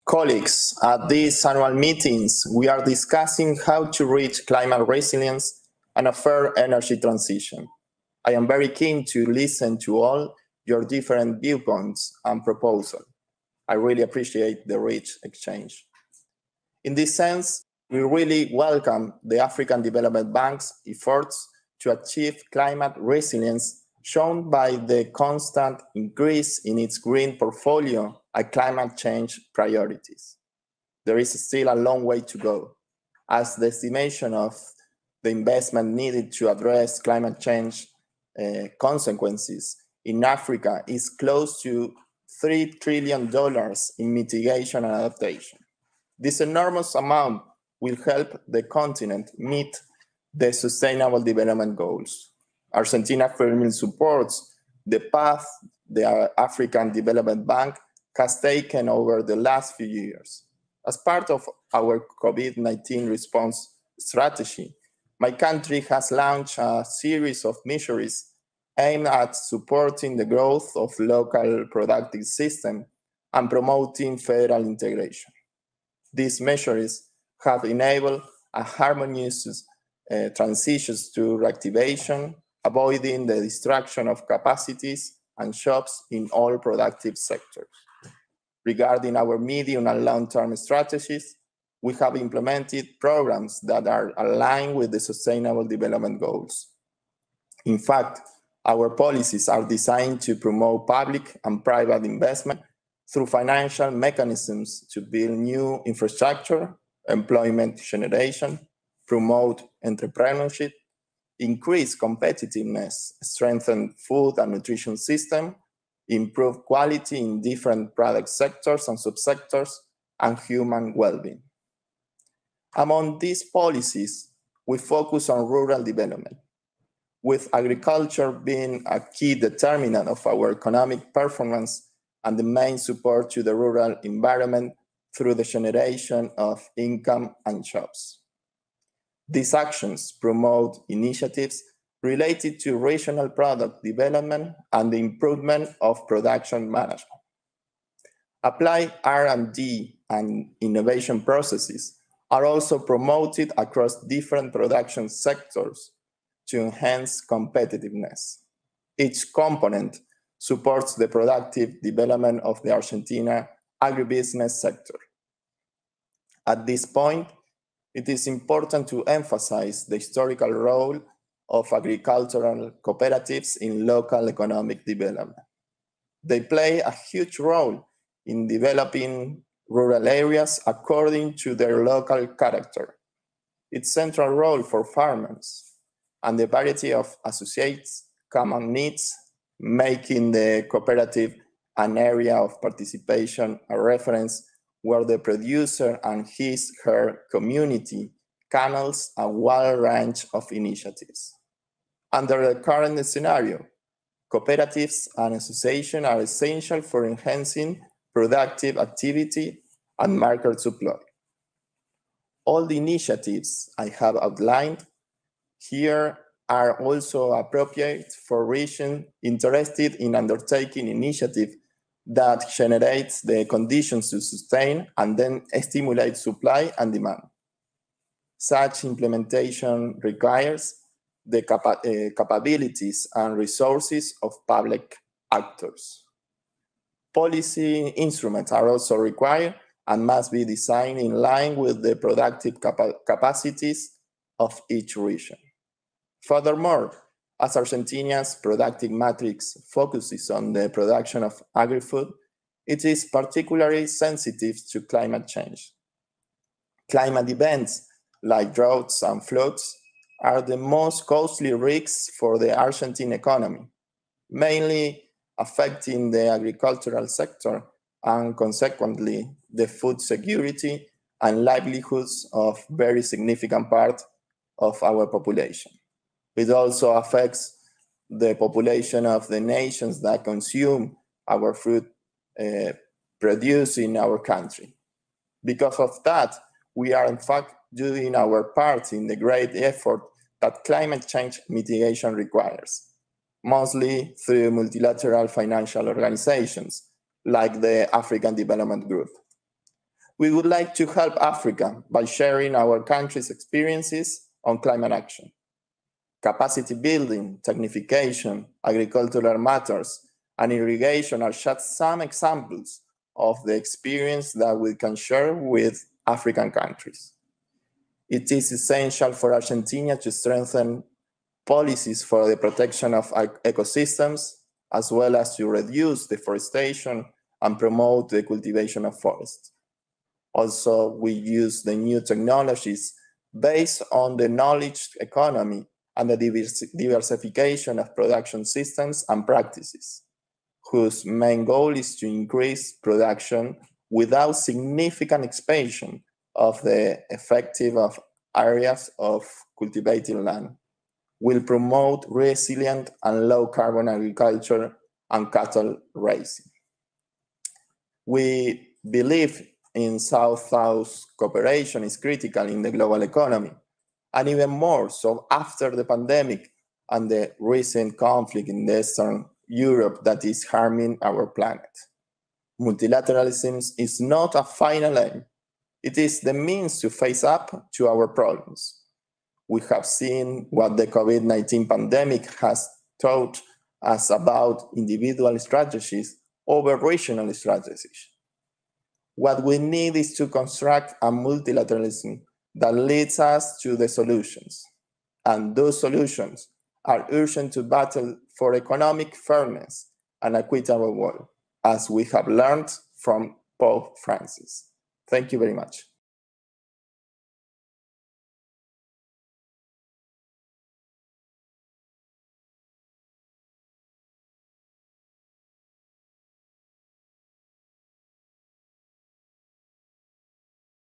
Colleagues, at these annual meetings, we are discussing how to reach climate resilience and a fair energy transition. I am very keen to listen to all your different viewpoints and proposals. I really appreciate the rich exchange. In this sense, we really welcome the African Development Bank's efforts to achieve climate resilience, shown by the constant increase in its green portfolio and climate change priorities. There is still a long way to go, as the estimation of the investment needed to address climate change consequences in Africa is close to $3 trillion in mitigation and adaptation. This enormous amount will help the continent meet the Sustainable Development Goals. Argentina firmly supports the path the African Development Bank has taken over the last few years. As part of our COVID-19 response strategy, my country has launched a series of measures aimed at supporting the growth of local productive systems and promoting federal integration. These measures have enabled a harmonious transitions to reactivation, avoiding the destruction of capacities and jobs in all productive sectors. Regarding our medium and long-term strategies, we have implemented programs that are aligned with the Sustainable Development Goals. In fact, our policies are designed to promote public and private investment through financial mechanisms to build new infrastructure, employment generation, promote entrepreneurship, increase competitiveness, strengthen food and nutrition system, improve quality in different product sectors and subsectors, and human well-being. Among these policies, we focus on rural development, with agriculture being a key determinant of our economic performance and the main support to the rural environment through the generation of income and jobs. These actions promote initiatives related to regional product development and the improvement of production management. Applied R&D and innovation processes are also promoted across different production sectors to enhance competitiveness. Each component supports the productive development of the Argentina agribusiness sector. At this point, it is important to emphasize the historical role of agricultural cooperatives in local economic development. They play a huge role in developing rural areas according to their local character. Its central role for farmers and the variety of associates, common needs, making the cooperative an area of participation, a reference where the producer and his/her community channels a wide range of initiatives. Under the current scenario, cooperatives and associations are essential for enhancing productive activity and market supply. All the initiatives I have outlined here are also appropriate for regions interested in undertaking initiatives that generates the conditions to sustain and then stimulate supply and demand. Such implementation requires the capabilities and resources of public actors. Policy instruments are also required and must be designed in line with the productive capacities of each region. Furthermore, as Argentina's productive matrix focuses on the production of agri-food, it is particularly sensitive to climate change. Climate events like droughts and floods are the most costly risks for the Argentine economy, mainly affecting the agricultural sector and consequently the food security and livelihoods of very significant part of our population. It also affects the population of the nations that consume our food produced in our country. Because of that, we are in fact doing our part in the great effort that climate change mitigation requires, mostly through multilateral financial organizations like the African Development Group. We would like to help Africa by sharing our country's experiences on climate action. Capacity building, technification, agricultural matters, and irrigation are just some examples of the experience that we can share with African countries. It is essential for Argentina to strengthen policies for the protection of ecosystems, as well as to reduce deforestation and promote the cultivation of forests. Also, we use the new technologies based on the knowledge economy and the diversification of production systems and practices, whose main goal is to increase production without significant expansion of the effective areas of cultivated land, will promote resilient and low carbon agriculture and cattle raising. We believe in South-South cooperation is critical in the global economy, and even more so after the pandemic and the recent conflict in Eastern Europe that is harming our planet. Multilateralism is not a final aim. It is the means to face up to our problems. We have seen what the COVID-19 pandemic has taught us about individual strategies over regional strategies. What we need is to construct a multilateralism that leads us to the solutions. And those solutions are urgent to battle for economic fairness and equitable world, as we have learned from Pope Francis. Thank you very much.